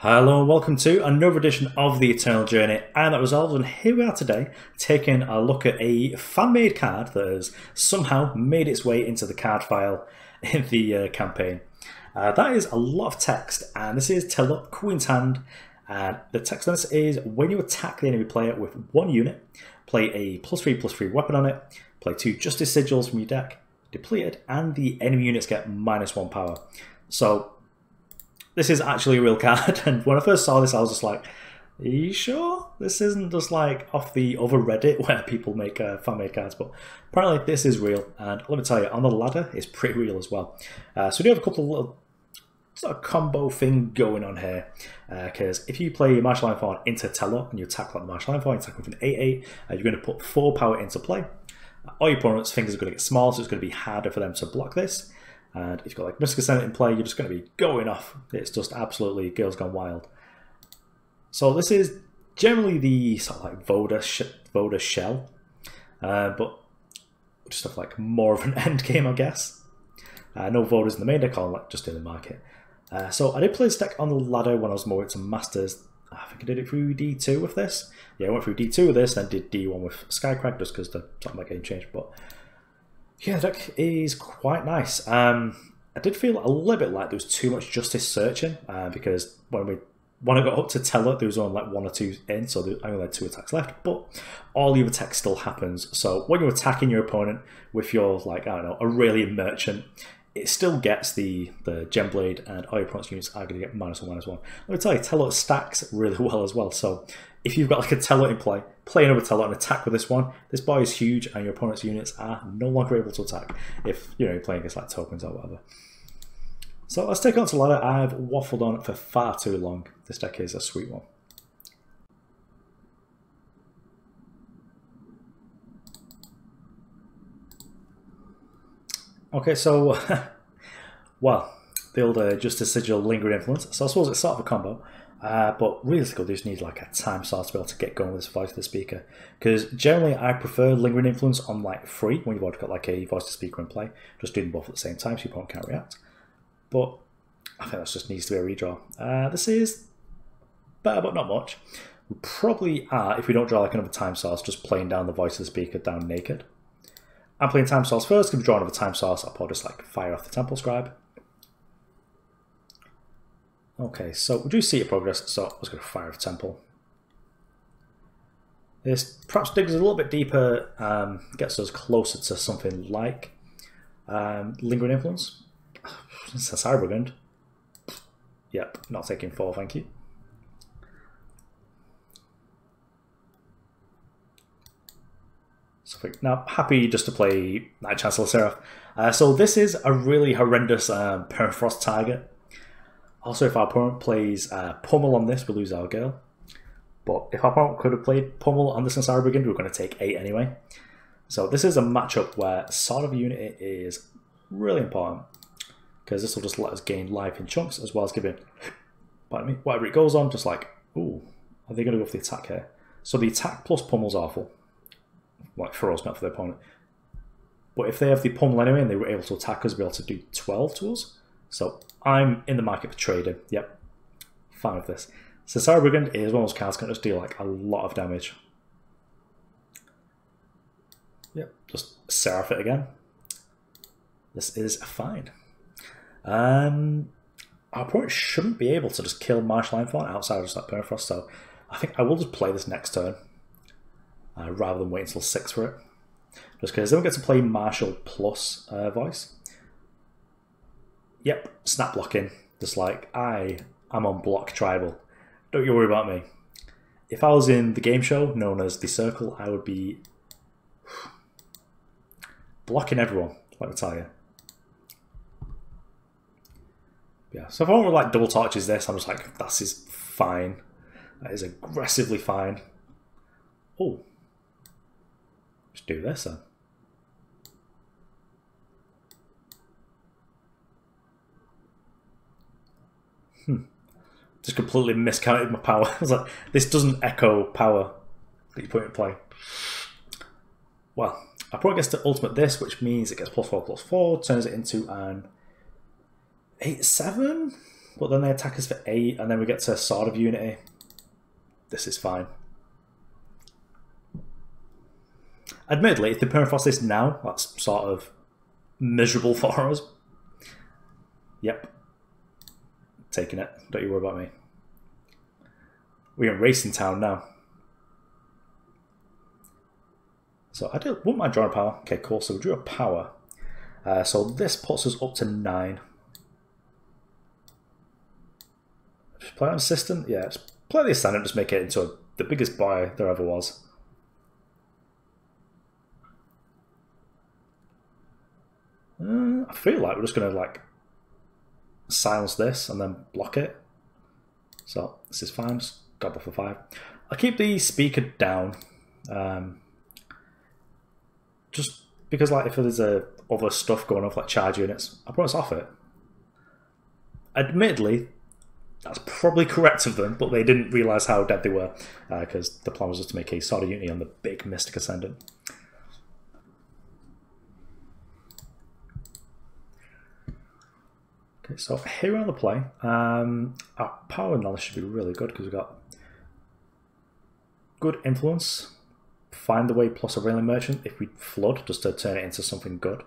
Hello and welcome to another edition of the Eternal Journey, and that resolves, and here we are today taking a look at a fan-made card that has somehow made its way into the card file in the campaign. That is a lot of text, and this is Telut, Queen's Hand, and the text on this is: when you attack the enemy player with one unit, play a +3/+3 weapon on it, play 2 Justice Sigils from your deck, depleted, and the enemy units get -1 power. So this is actually a real card, and when I first saw this I was just like, are you sure this isn't just like off the other Reddit where people make fan-made cards? But apparently this is real, and let me tell you, on the ladder it's pretty real as well. So we do have a couple of little sort of combo thing going on here, because if you play Marshal Ironthorn into Telut and you attack like Marshal Ironthorn, you attack with an 8/8, you're going to put 4 power into play. All your opponent's fingers are going to get small, so it's going to be harder for them to block this. And if you've got like Mystic Ascendant in play, you're just going to be going off. It's just absolutely girls gone wild. So this is generally the sort of like Voda shell, but just have like more of an end game, I guess. No Vodas in the main deck, or like just in the market. So I did play this deck on the ladder when I was more into Masters. I think I did it through D2 with this. Yeah, I went through D2 with this, then did D1 with Skycrack just because the sort of my game changed. But yeah, the deck is quite nice. I did feel a little bit like there was too much Justice searching, because when I got up to Telut, there was only like 1 or 2 in, so I only had 2 attacks left, but all the other tech still happens. So when you're attacking your opponent with your, like, I don't know, Aurelian Merchant, it still gets the Gemblade, and all your opponent's units are going to get -1/-1. Let me tell you, Telut stacks really well as well. So if you've got like a Telut in play another Telut and attack with this one. This boy is huge, and your opponent's units are no longer able to attack if you're playing against like tokens or whatever. So let's take it on to ladder. I've waffled on for far too long. This deck is a sweet one. Okay, so well, the old Justice Sigil Lingering Influence. So I suppose it's sort of a combo. But realistically, they just need like a time source to be able to get going with this voice to the speaker. Because generally, I prefer Lingering Influence on like free when you've already got like a voice to speaker in play. Just doing both at the same time so your opponent can't react. But I think that just needs to be a redraw. This is better, but not much. We probably are, if we don't draw like another time source, just playing down the voice of the speaker down naked. I'm playing time source first. If we draw another time source, I'll probably just like fire off the Temple Scribe. Okay, so we do see your progress, so I was going to fire off Temple. This perhaps digs a little bit deeper, gets us closer to something like Lingering Influence. That's Brigand. Yep, not taking 4, thank you. So now, happy just to play Knight-Chancellor Siraf. So this is a really horrendous Permafrost target. Also, if our opponent plays Pummel on this, we lose our girl. But if our opponent could have played Pummel on this Sansara Brigand, we're going to take 8 anyway. So this is a matchup where Sword of Unity is really important, because this will just let us gain life in chunks, as well as giving, pardon me, whatever it goes on, just like, ooh, are they going to go for the attack here? So the attack plus Pummel's awful. Like for us, not for the opponent. But if they have the Pummel anyway, and they were able to attack us, be able to do 12 to us. So I'm in the market for trading. Yep, fine with this. Sansara Brigand is one of those cards that can just deal like a lot of damage. Yep, just Seraph it again. This is fine. Our opponent shouldn't be able to just kill Marshal Ironthorn outside of just that Permafrost, so I think I will just play this next turn, rather than wait until 6 for it. Just because then we get to play Marshal plus voice. Yep, snap blocking. Just like, I am on block tribal. Don't you worry about me. If I was in the game show known as The Circle, I would be blocking everyone, let me tell you. Yeah, so if I want to like double torches this, I'm just like, that is fine. That is aggressively fine. Oh. Just do this then. Just completely miscounted my power. I was like, this doesn't echo power that you put in play. Well, our opponent gets to ultimate this, which means it gets +4/+4, turns it into an 8/7? but then they attack us for 8, and then we get to Sword of Unity. This is fine. Admittedly, if they permafrost this now, that's sort of miserable for us. Yep. Taking it. Don't you worry about me. We're in Racing Town now. So I wouldn't mind drawing a power. Okay, cool. So we drew a power. So this puts us up to 9. Just play on Assistant? Yeah, just play the Ascendant, just make it into the biggest boy there ever was. I feel like we're just going to like silence this and then block it. So this is fine, just gobble for 5. I'll keep the speaker down. Just because like if there's other stuff going off like charge units, I promise off it. Admittedly, that's probably correct of them, but they didn't realise how dead they were because the plan was just to make a Sword of Unity on the big Mystic Ascendant. Okay, so here on the play, our power knowledge should be really good because we've got good influence, find the way plus a railing merchant if we flood just to turn it into something good.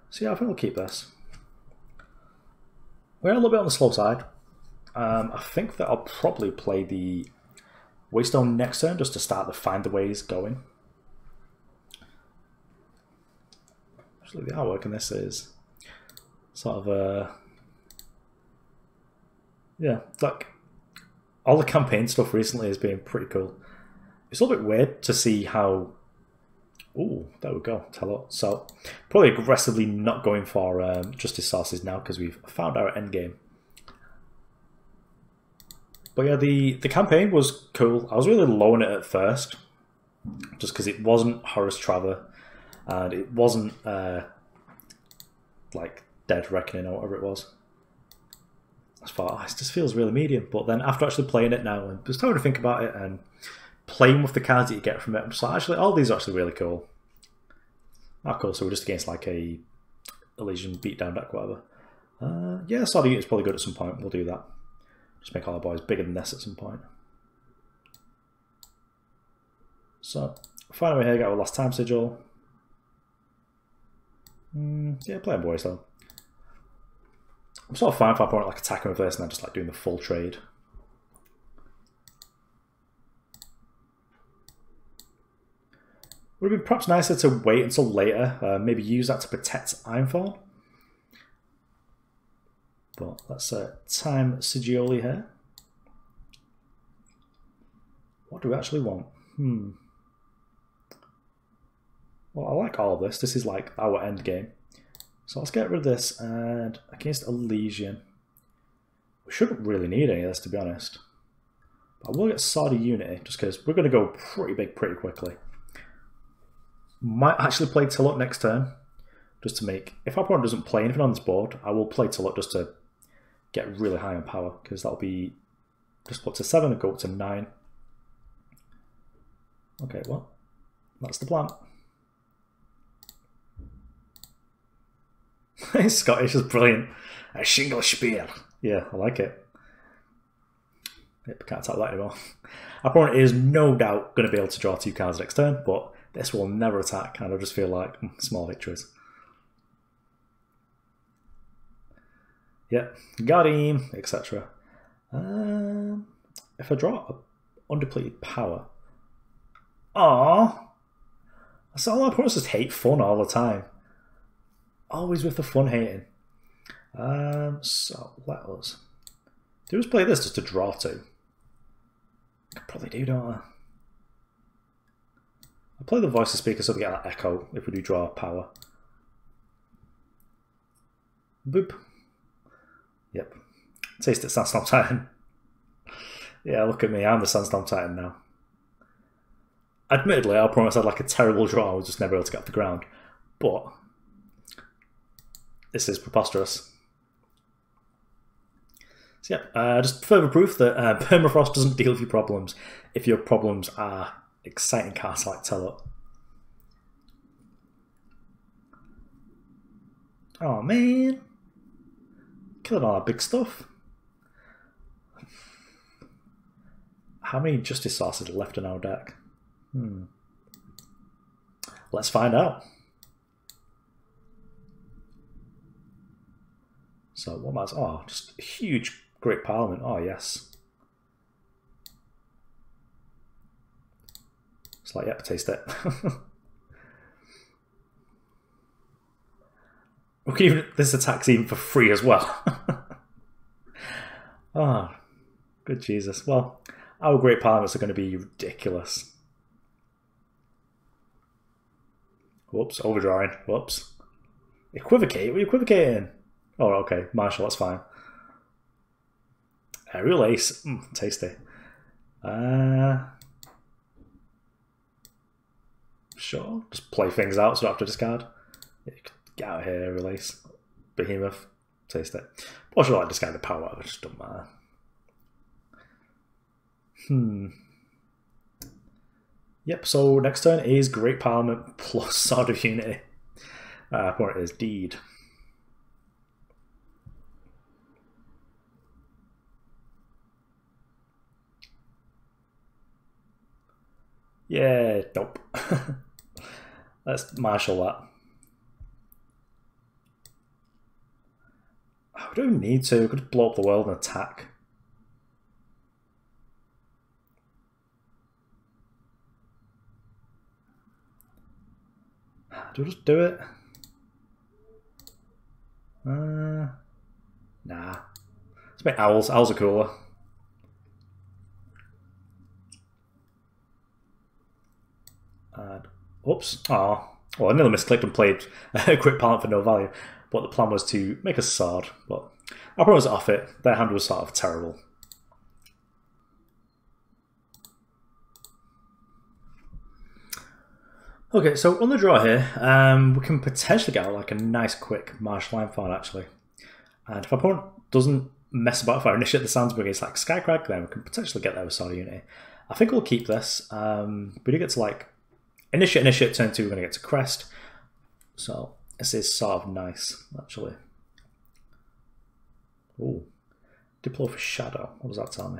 So yeah, I think we'll keep this. We're a little bit on the slow side. I think that I'll probably play the Waystone next turn just to start the find the ways going. Actually, the artwork in this is sort of a yeah, like all the campaign stuff recently has been pretty cool. It's a little bit weird to see how. Oh, there we go, Telut. So probably aggressively not going for justice sources now because we've found our end game. But yeah, the campaign was cool. I was really low on it at first, just because it wasn't Horus Traver, and it wasn't like Dead Reckoning or whatever it was. I thought, oh, it just feels really medium. But then after actually playing it now and just starting to think about it and playing with the cards that you get from it, I'm just like, actually, all these are actually really cool. Ah, cool. So we're just against like a Elysian beatdown deck, whatever. Yeah, Sword of Unity is probably good at some point. We'll do that. Just make all our boys bigger than this at some point. So, finally here, got our last time sigil. Yeah, playing boys though. I'm sort of fine if I point like attack in reverse and then just like doing the full trade. Would have been perhaps nicer to wait until later, maybe use that to protect Ironthorn. But let's time Sigil here. What do we actually want? Well, I like all of this. This is like our end game. So let's get rid of this, and against Elysian. We shouldn't really need any of this, to be honest. But I will get Sword of Unity, just because we're going to go pretty big pretty quickly. Might actually play Telut next turn, just to make... If our opponent doesn't play anything on this board, I will play Telut just to get really high on power, because that'll be just put to 7 and go up to 9. Okay, well, that's the plan. Scottish is brilliant. A shingle spear. Yeah, I like it. Yep, can't tap that anymore. Our opponent is no doubt going to be able to draw 2 cards next turn, but this will never attack, and I just feel like small victories. Yep, got him, etc. If I draw a undepleted power, so all our opponents just hate fun all the time. Always with the fun hating. So let us do us play this just to draw 2. I could probably do, don't I? I'll play the voice of speaker so we get that echo if we do draw power. Boop. Yep. Taste it, Sandstorm Titan. Yeah, look at me, I'm the Sandstorm Titan now. Admittedly, I promise I had like a terrible draw, I was just never able to get off the ground. But this is preposterous. So yeah, just further proof that permafrost doesn't deal with your problems if your problems are exciting cards like Telut. Oh man, killing all that big stuff. How many Justice sources are left in our deck? Let's find out. So what matters? Oh, just a huge Great Parliament. Oh yes. It's like, yep, taste it. We can even, this attack's even for free as well. Oh, good Jesus. Well, our Great Parliaments are going to be ridiculous. Whoops, overdrawing. Whoops. Equivocate? What are you equivocating? Oh, okay. Marshal, that's fine. Aerial Ace. Tasty. Sure. Just play things out so I don't have to discard. Get out of here, release. Behemoth. Taste it. Or should I like discard the power? It just doesn't matter. Yep, so next turn is Great Parliament plus Sword of Unity. Opponent is Deed. Yeah, nope. Let's Marshal that. We don't need to. We could just blow up the world and attack. Do we just do it? Nah. Let's make owls. Owls are cooler. Oops. Oh. Well, I nearly misclicked and played a Quick Parliament for no value. But the plan was to make a sword. But our opponent was off it. Their hand was sort of terrible. Okay, so on the draw here, we can potentially get like a nice quick Marshal Ironthorn actually. And if our opponent doesn't mess about, if our initiate the Sandsburg against like Skycrag, then we can potentially get there with Sword of Unity. I think we'll keep this. We do get to like initiate turn 2, we're going to get to Crest. So this is sort of nice, actually. Ooh. Diplo for Shadow. What does that tell me?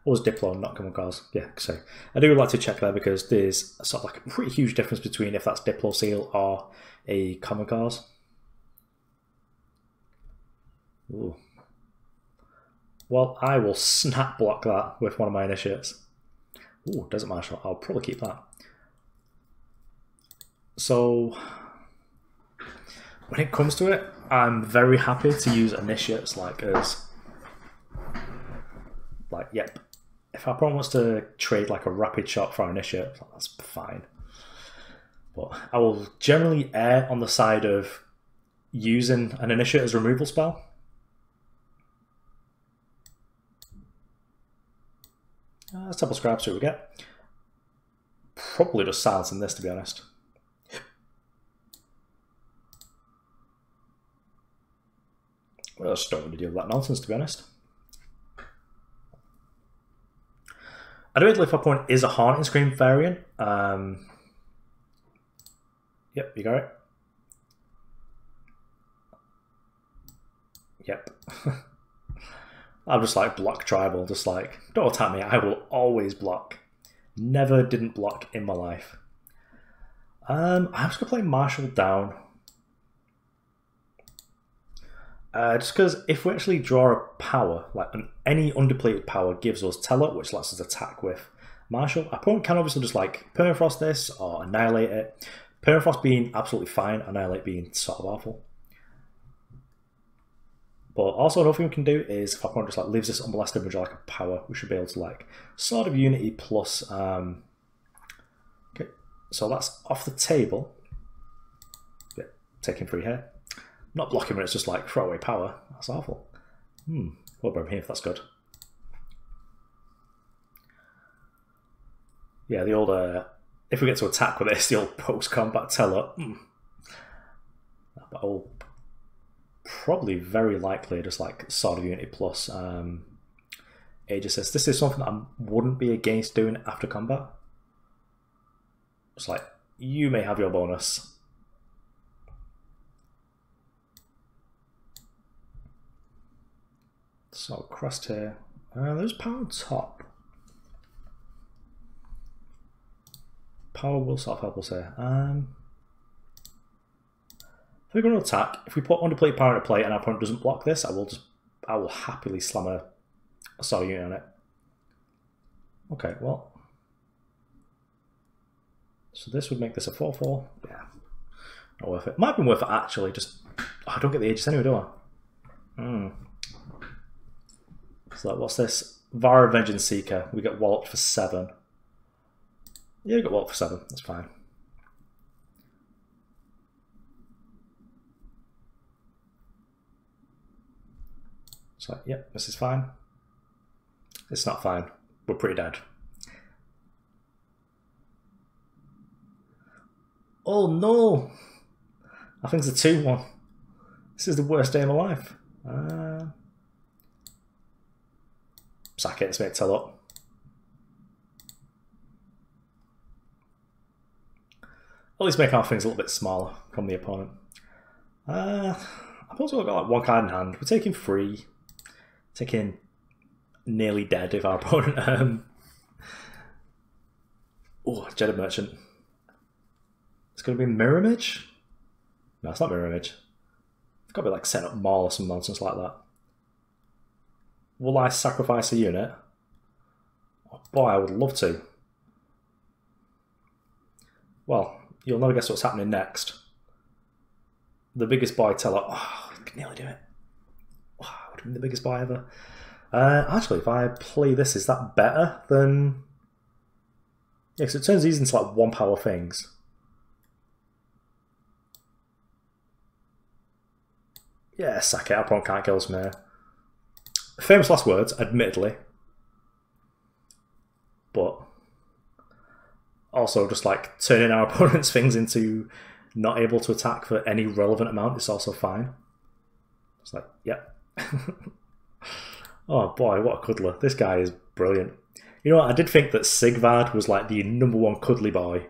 Or was Diplo not common cards? Yeah, so I do like to check there because there's sort of like a pretty huge difference between if that's Diplo Seal or a common card. Ooh. Well, I will snap block that with one of my initiates. Ooh, Desert Marshal. I'll probably keep that. So when it comes to it, I'm very happy to use initiates like as like, yep. If our opponent wants to trade like a rapid shot for our initiate, that's fine. But I will generally err on the side of using an initiate as a removal spell. Let's double Scribe, see what we get. Probably just silencing this, to be honest. Well, I just don't want to deal with that nonsense, to be honest. I don't know if our opponent is a Haunting Scream variant. Yep, you got it. Yep. I'm just like block tribal, just like, don't attack me, I will always block. Never didn't block in my life. I'm just going to play Marshal down. Just because if we actually draw a power, like any undepleted power gives us Telut, which lets us attack with Marshal. Our opponent can obviously just like Permafrost this or Annihilate it. Permafrost being absolutely fine, Annihilate being sort of awful. But also another thing we can do is if our opponent just like leaves this unmolested with like a power, we should be able to like Sword of Unity plus okay, so that's off the table. Yeah, taking 3 here. Not blocking when it's just like throwaway power. That's awful. What about here if that's good? Yeah, the old if we get to attack with this, the old post-combat Teller. But I'll probably very likely just like Sword of Unity plus Age Assist. This is something that I wouldn't be against doing after combat. It's like, you may have your bonus. So Crest here. There's power on top. power will sort of help us here. If we're going to attack, if we put underplate power into play and our opponent doesn't block this, I will happily slam a sword unit on it. Okay, well. So this would make this a 4/4. Yeah. Not worth it. Might have been worth it actually, just I don't get the Aegis anyway, do I? So what's this? Vara Vengeance Seeker. We get walloped for 7. Yeah, we got walloped for 7, that's fine. So yep, this is fine. It's not fine. We're pretty dead. Oh no! I think it's a 2-1. This is the worst day of my life. Sack it, let's make Telut. At least make our things a little bit smaller from the opponent. I've also got like 1 card in hand. We're taking 3. Taking nearly dead if our opponent. Oh, Jedi Merchant. It's going to be Mirror Image? No, it's not Mirror Image. It's got to be like set up Maul or some nonsense like that. Will I sacrifice a unit? Oh boy, I would love to. Well, you'll never guess what's happening next. The biggest boy Telut. Oh, I could nearly do it. Oh, would have been the biggest boy ever. Actually, if I play this, is that better than... Yeah, because it turns these into like 1 power things. Yeah, sack it. Our opponent can't kill us from here. Famous last words, admittedly. But also just like turning our opponent's things into not able to attack for any relevant amount is also fine. It's like, yep. Oh boy, what a cuddler. This guy is brilliant. You know what, I did think that Sigvard was like the #1 cuddly boy.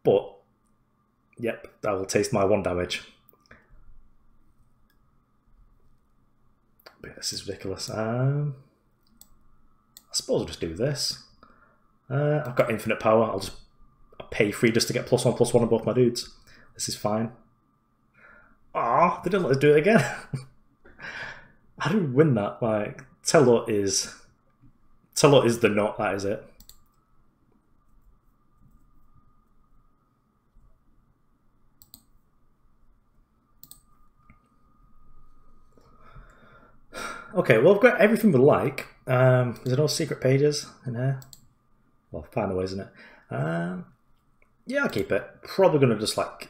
But, yep, I will taste my 1 damage. This is ridiculous. I suppose I'll just do this. I've got infinite power. I'll pay 3 just to get +1/+1 on both my dudes. This is fine. Ah, they didn't let us do it again. How do we win that? Like, Telut is the nut. That is it. Okay, well, I've got everything we like. Is there no secret pages in here? Well, find the way, isn't it? Yeah, I'll keep it. Probably going to just like...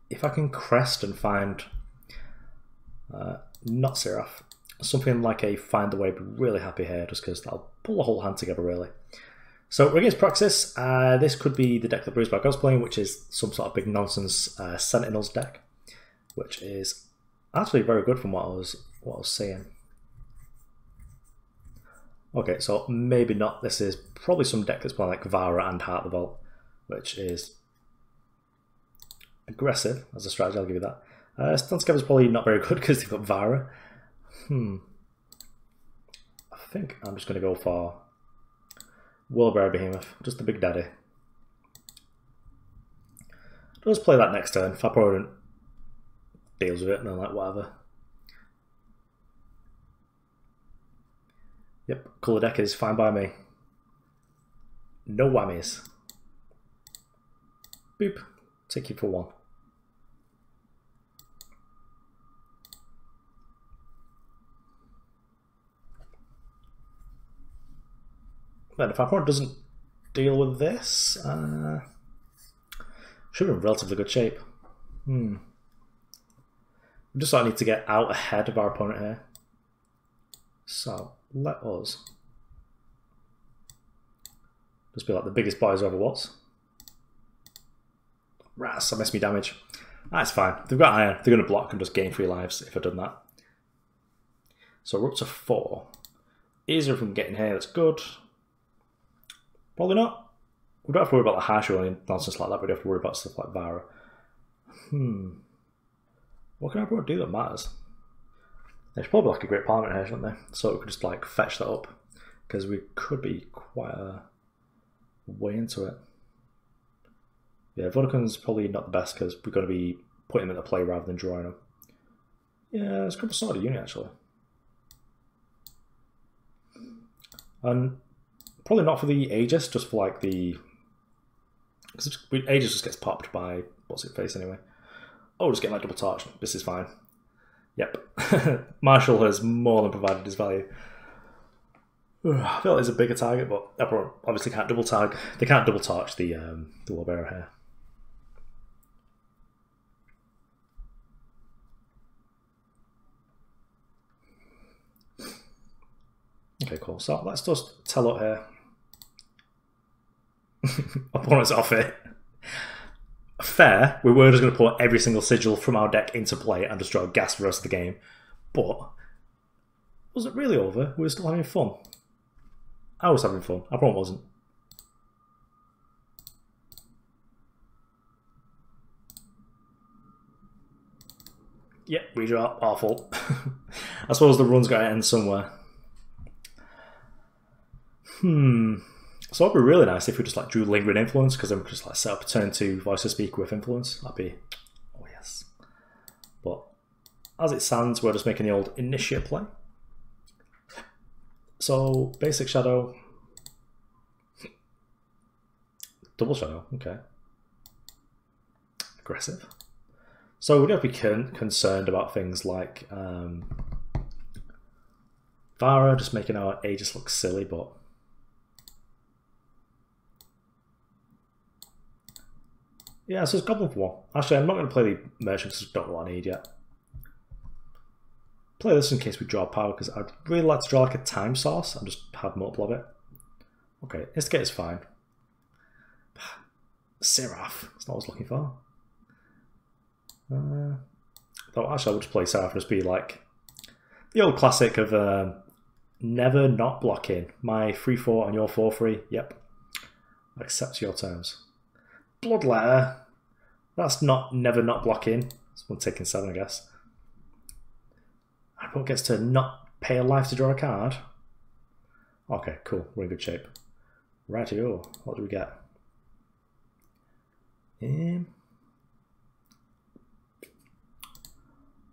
If I can crest and find... not Siraf. Something like a Find the Way, but really happy here, just because that'll pull the whole hand together, really. So, we're against Praxis. This could be the deck that Bruisebag was playing, which is some sort of big nonsense Sentinels deck, which is actually very good from what I was seeing. Okay, so maybe not. This is probably some deck that's playing like Vara and Heart of the Vault, which is aggressive as a strategy, I'll give you that. Stanscav is probably not very good because they've got Vara. I think I'm just going to go for Worldbearer Behemoth, just the big daddy. I'll just play that next turn. If our opponent deals with it, and I'm like, whatever. Yep, colour deck is fine by me. No whammies. Boop. Take you for 1. Then if our opponent doesn't deal with this, should be in relatively good shape. We just sort of need to get out ahead of our opponent here. So let us just be like the biggest boys ever was. Ras, I missed me damage. That's fine. They've got iron. They're going to block and just gain 3 lives if I've done that. So we're up to 4. Easier from getting here. That's good. Probably not. We don't have to worry about the hash or any nonsense like that. We don't have to worry about stuff like Vara. What can everyone do that matters? There's probably like a Great Parliament here, shouldn't there? So we could just like fetch that up because we could be quite a way into it. Yeah, Vodakhan's probably not the best because we're going to be putting him into play rather than drawing him. Yeah, it's got a sort of unit actually. And probably not for the Aegis, just for like the... Because Aegis just gets popped by what's it face anyway. Oh, just getting like double torch. This is fine. Yep. Marshal has more than provided his value. I feel like it's a bigger target, but everyone obviously can't double tag. They can't double torch the Worldbearer here. Okay, cool. So let's just Telut here. Opponent's off it. Fair, we were just going to put every single sigil from our deck into play and just draw gas for the rest of the game. But was it really over? We were still having fun. I was having fun. I probably wasn't. Yep, redraw. Awful. I suppose the run's got to end somewhere. So it'd be really nice if we just like drew Lingering Influence, because then we could just like set up a turn 2 Voice of Speaker with Influence. That'd be, oh yes. But as it stands, we're just making the old Initiate play. So basic Shadow, double Shadow, okay. Aggressive. So we don't have to be concerned about things like Vara just making our Aegis look silly, but yeah, so it's Goblin for 1. Actually, I'm not going to play the Merchant because I don't know what I need yet. Play this in case we draw power, because I'd really like to draw like a time source and just have multiple of it. Okay, Instigate is fine. Siraf, that's not what I was looking for. Though actually I would just play Siraf and just be like the old classic of never not blocking. My 3-4 and your 4-3, yep. I accept your terms. Bloodletter, that's not never not blocking. It's one taking 7, I guess. Opponent gets to not pay a life to draw a card. Okay, cool. We're in good shape. Rightio. What do we get?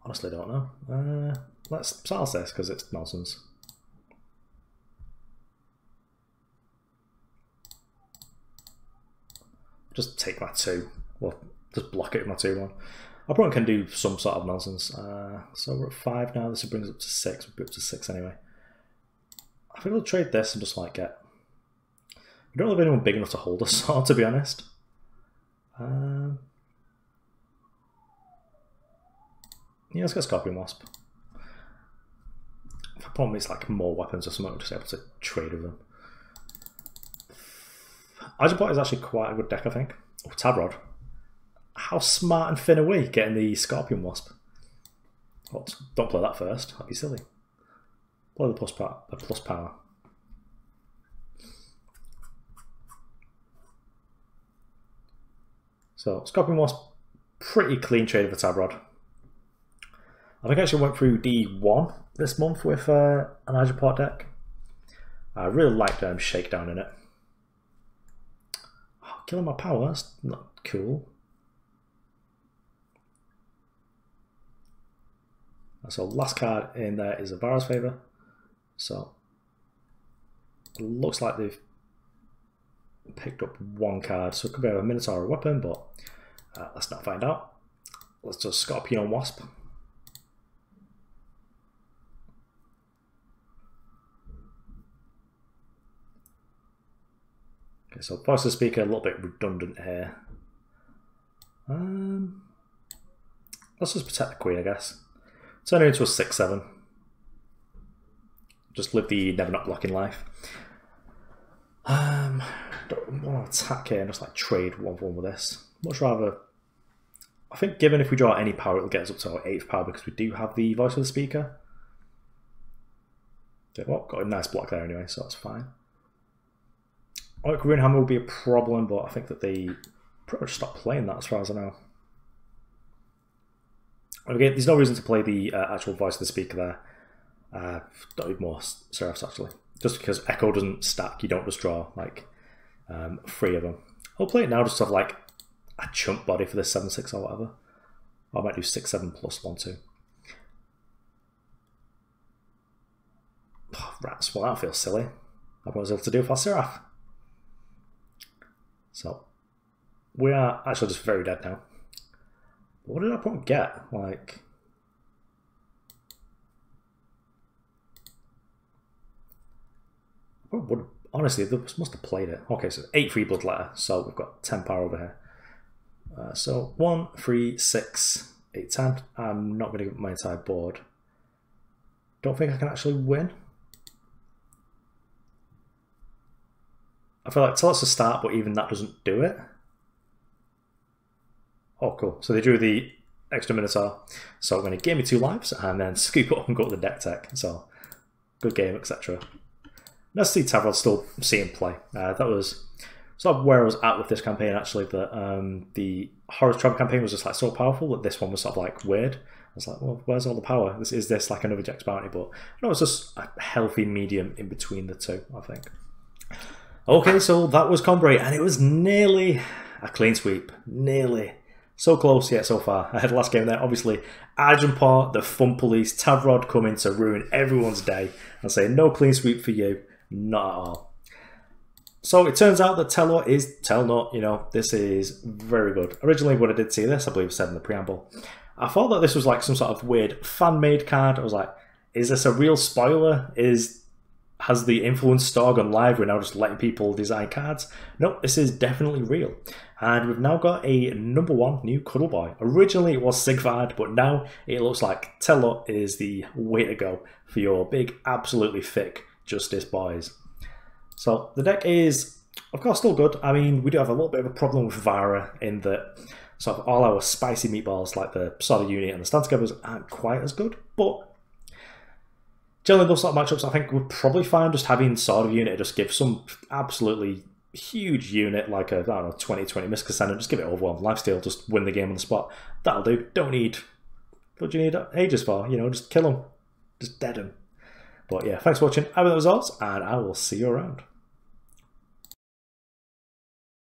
Honestly, don't know. Let's silence this because it's nonsense. Just take my 2. Well, just block it with my 2-1. Our opponent can do some sort of nonsense. So we're at 5 now. This brings us up to 6. We'll be up to 6 anyway. I think we'll trade this and just like get... We don't have anyone big enough to hold us, to be honest. Yeah, let's get Scorpion Wasp. If our opponent needs like more weapons or something, we're just able to trade with them. Agipot is actually quite a good deck, I think. Oh, Tabrod. How smart and thin are we getting the Scorpion Wasp? What? Don't play that first. That'd be silly. Play the plus power. So Scorpion Wasp, pretty clean trade for Tabrod. I think I actually went through D1 this month with an Agipot deck. I really liked Shakedown in it. Oh, killing my power, that's not cool. So last card in there is a Vara's Favour. So it looks like they've picked up 1 card. So it could be a Minotaur or a weapon, but let's not find out. Let's just Scorpion on Wasp. Okay, so Voice of the Speaker a little bit redundant here. Let's just protect the Queen, I guess. Turn it into a 6-7. Just live the never not blocking life. Don't want to attack here and just like trade 1-for-1 with this. Much rather, I think given if we draw any power, it'll get us up to our 8th power because we do have the Voice of the Speaker. Okay, well, got a nice block there anyway, so that's fine. Like Runehammer will be a problem, but I think that they pretty much stopped playing that as far as I know. Again, there's no reason to play the actual Voice of the Speaker there. Don't need more Sirafs actually. Just because Echo doesn't stack, you don't just draw like 3 of them. I'll play it now just to have like a chunk body for this 7/6 or whatever. Or I might do 6/7 plus 1/2. Oh, rats, well that feels silly. I was able to do it for Siraf. So we are actually just very dead now. What did our opponent get? Like, honestly, they must have played it. Okay, so 8 free bloodletter, so we've got 10 power over here. So 1, 3, 6, 8, 10. I'm not going to give up my entire board. Don't think I can actually win. I feel like Telut's a start, but even that doesn't do it. Oh, cool. So they drew the extra Minotaur. So I'm going to give me 2 lives and then scoop it up and go to the deck tech. So good game, etc. Let's see Tavrod still seeing play. That was sort of where I was at with this campaign, actually, that the Horus Travel campaign was just like so powerful that this one was sort of like weird. I was like, well, where's all the power? Is this like another Jack's Bounty? But no, it's just a healthy medium in between the two, I think. Okay, so that was Combrei, and it was nearly a clean sweep. Nearly. So close yet so far. I had the last game there. Obviously, Argenport, the Fun Police, Tavrod coming to ruin everyone's day and say no clean sweep for you. Not at all. So it turns out that Telut is Telnut. You know, this is very good. Originally, when I did see this, I believe I said in the preamble, I thought that this was like some sort of weird fan-made card. I was like, is this a real spoiler? Has the influence store gone live? We're now just letting people design cards? No, this is definitely real. And we've now got a #1 new Cuddle Boy. Originally it was Sigvard, but now it looks like Telut is the way to go for your big, absolutely thick Justice boys. So the deck is, of course, still good. I mean, we do have a little bit of a problem with Vara in that sort of all our spicy meatballs, like the Sword of Unity and the Stand Togethers, aren't quite as good, but generally, those sort of matchups, I think we're probably fine just having Sword of Unity just give some absolutely huge unit, like a, I don't know, 20/20 Mystic Ascendant, just give it overwhelmed lifesteal, just win the game on the spot. That'll do. Don't need, what do you need Aegis for? You know, just kill them. Just dead them. But yeah, thanks for watching. I will the results, and I will see you around.